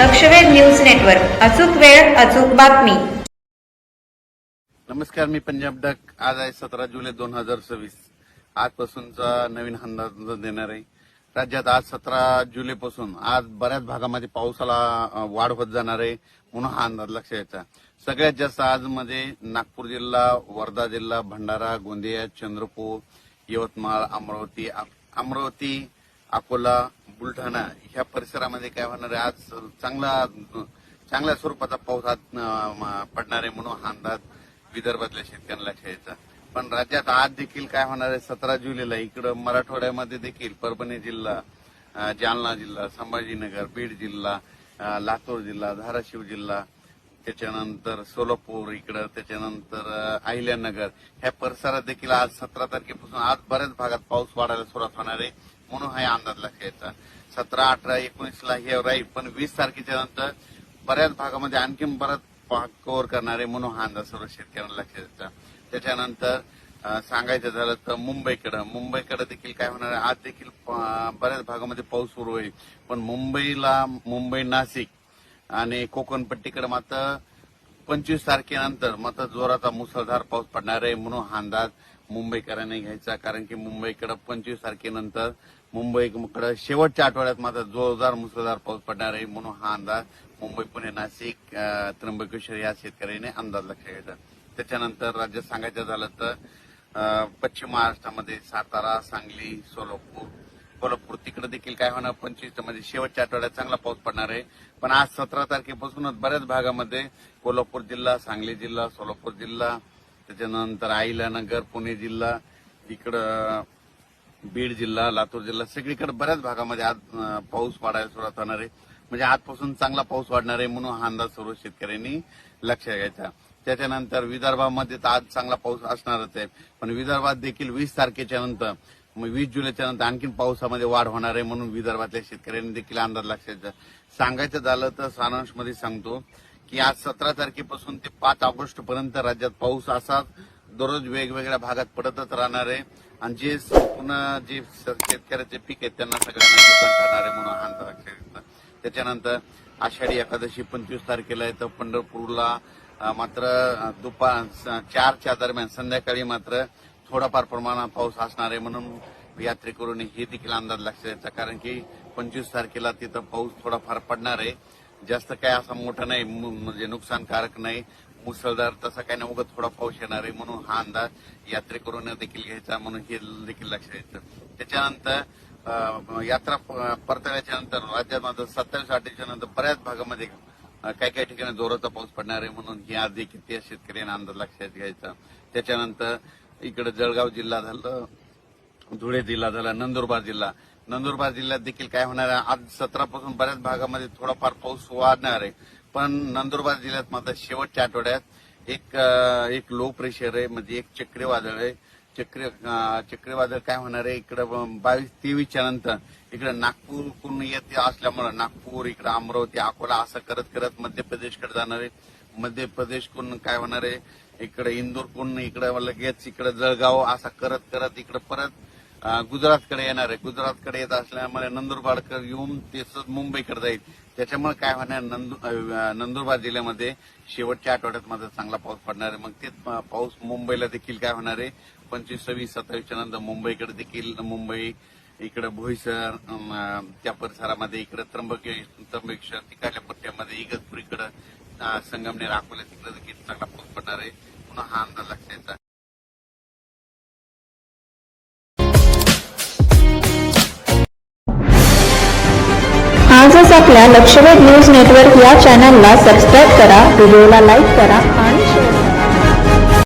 लक्षवेध news network, अचूक वेळ अचूक बातमी। नमस्कार, मी पंजाब डक। आज आहे 17 जुलै 2026। आजपासूनचा नवीन अंदाज देणार आहे। राज्यात आज 17 जुलैपासून आज बऱ्याच भागामध्ये पावसाला वाढ होत जाणार आहे, म्हणून हा अंदाज लक्षात घ्यायचा। सगळ्यात जास्त आज मध्ये नागपूर जिल्हा, वर्धा जिल्हा, भंडारा, गोंदिया, चंद्रपूर, यवतमाळ, अमरावती, अकोला, बुलढाणा ह्या परिसरामध्ये काय होणार आहे, आज चांगल्या स्वरूपाचा पाऊस आज पडणार आहे, म्हणून हा अंदाज विदर्भातल्या शेतकऱ्यांना लक्षात घ्यायचा। पण राज्यात आज देखील काय होणार आहे, 17 जुलैला इकडं मराठवाड्यामध्ये देखील परभणी जिल्हा, जालना जिल्हा, संभाजीनगर, बीड जिल्हा, लातूर जिल्हा, धाराशिव जिल्हा, त्याच्यानंतर सोलापूर इकडं, त्याच्यानंतर अहिल्यानगर ह्या परिसरात देखील आज 17 तारखेपासून आज बऱ्याच भागात पाऊस वाढायला सुरुवात होणार आहे, म्हणून हा अंदाज लक्षात घ्यायचा। 17, 18, 19ला हे राहील, पण 20 तारखेच्या नंतर बऱ्याच भागामध्ये आणखीन बराच भाग कव्हर करणार आहे, म्हणून हा अंदाज सर्व शेतकऱ्यांना लक्षात घ्यायचा। त्याच्यानंतर सांगायचं झालं तर मुंबईकडे देखील काय होणार आहे, आज देखील बऱ्याच भागामध्ये पाऊस सुरू होईल, पण मुंबई, नाशिक आणि कोकणपट्टीकडे मात्र 25 तारखेनंतर मात्र जोराचा मुसळधार पाऊस पडणार आहे, म्हणून हा अंदाज मुंबईकरांनी घ्यायचा। कारण की मुंबईकडे 25 तारखेनंतर मुंबईकडे शेवटच्या आठवड्यात मात्र जोरदार मुसळधार पाऊस पडणार आहे, म्हणून हा अंदाज मुंबई, पुणे, नाशिक, त्र्यंबकेश्वर या शेतकऱ्यांनी अंदाज लक्षात घ्यायचा। त्याच्यानंतर राज्यात सांगायचं झालं तर पश्चिम महाराष्ट्रामध्ये सातारा, सांगली, कोल्हापूर तिकडे देखील काय होणार, 25 म्हणजे शेवटच्या आठवड्यात चांगला पाऊस पडणार आहे। पण आज 17 तारखेपासूनच बऱ्याच भागामध्ये कोल्हापूर जिल्हा, सांगली जिल्हा, सोलापूर जिल्हा, त्याच्यानंतर अहिल्यानगर, पुणे जिल्हा, इकडं बीड जिल्हा, लातूर जिल्हा सगळीकडे बऱ्याच भागामध्ये आज पाऊस वाढायला सुरुवात होणार आहे। म्हणजे आजपासून चांगला पाऊस वाढणार आहे, म्हणून हा अंदाज सर्व शेतकऱ्यांनी लक्षात घ्यायचा। त्याच्यानंतर विदर्भामध्ये तर आज चांगला पाऊस असणारच आहे, पण विदर्भात देखील 20 तारखेच्या नंतर 20 जुलैच्या नंतर आणखीन पावसामध्ये वाढ होणार आहे, म्हणून विदर्भातल्या शेतकऱ्यांनी देखील अंदाज लक्षात घ्यायचा। सांगायचं झालं तर सारांशमध्ये सांगतो की आज 17 तारखेपासून ते 5 ऑगस्ट पर्यंत राज्यात पाऊस असा दररोज वेगवेगळ्या भागात पडतच राहणार आहे, आणि जे संपूर्ण जे शेतकऱ्याचे पीक आहेत त्यांना सगळ्यांना नुकसान ठरणार आहे, म्हणून हा अंदाज लक्षात घ्यायचा। त्याच्यानंतर आषाढी एकादशी 25 तारखेला आहे, तर पंढरपूरला मात्र दुपार 4च्या दरम्यान संध्याकाळी मात्र थोडाफार प्रमाणात पाऊस असणार आहे, म्हणून यात्रेकरूंनी हे देखील अंदाज लक्षात घ्यायचा। कारण की 25 तारखेला तिथं पाऊस थोडाफार पडणार आहे, जास्त काय असा मोठा नाही, म्हणजे नुकसानकारक नाही, मुसळधार तसा काही नाही, उगाच थोडा पाऊस येणार आहे, म्हणून हा अंदाज यात्रेकरूंनी देखील घ्यायचा, म्हणून हे देखील लक्षात घ्यायचं। त्याच्यानंतर यात्रा परतल्याच्या नंतर राज्यात मात्र 27-28च्या नंतर बऱ्याच भागामध्ये काही ठिकाणी जोराचा पाऊस पडणार आहे, म्हणून ही आज देखील त्या शेतकऱ्यांना अंदाज लक्षात घ्यायचा। त्याच्यानंतर इकडे जळगाव जिल्हा झालं, धुळे जिल्हा झाला, नंदुरबार जिल्ह्यात देखील काय होणार आहे, आज 17 पासून बऱ्याच भागामध्ये थोडाफार पाऊस वाढणार आहे, पण नंदुरबार जिल्ह्यात मात्र शेवटच्या आठवड्यात एक लो प्रेशर आहे, म्हणजे एक चक्रीवादळ आहे। चक्रीवादळ काय होणार आहे, इकडे 22-23च्या नंतर इकडे नागपूरकडून येते असल्यामुळे नागपूर, इकडे अमरावती, अकोला असं करत करत मध्य प्रदेशकडे जाणार आहे। मध्य प्रदेशकडून काय होणार आहे, इकडे इंदूरकडून इकडे लगेच इकडे जळगाव असा करत करत इकडे परत गुजरातकडे येणार आहे। गुजरातकडे येत असल्यामुळे नंदुरबारकडे येऊन तेच मुंबईकडे जाईल। त्याच्यामुळे काय होणार, नंदुरबार जिल्ह्यामध्ये शेवटच्या आठवड्यात मात्र चांगला पाऊस पडणार आहे। मग ते पाऊस मुंबईला देखील काय होणार आहे, 25, 26, 27च्या नंतर मुंबईकडे देखील, मुंबई इकडे बोईसर त्या परिसरामध्ये, इकडे त्र्यंबकेश्वर तिकडल्या पट्ट्यामध्ये, इगतपुरीकडे, संगमनेर, अकोला तिकडे देखील चांगला पाऊस पडणार आहे, पुन्हा हा अंदाज लक्षात घ्यायचा। आजच आपल्या लक्षवेध न्यूज नेटवर्क या चॅनलला सबस्क्राईब करा, व्हिडिओला लाईक करा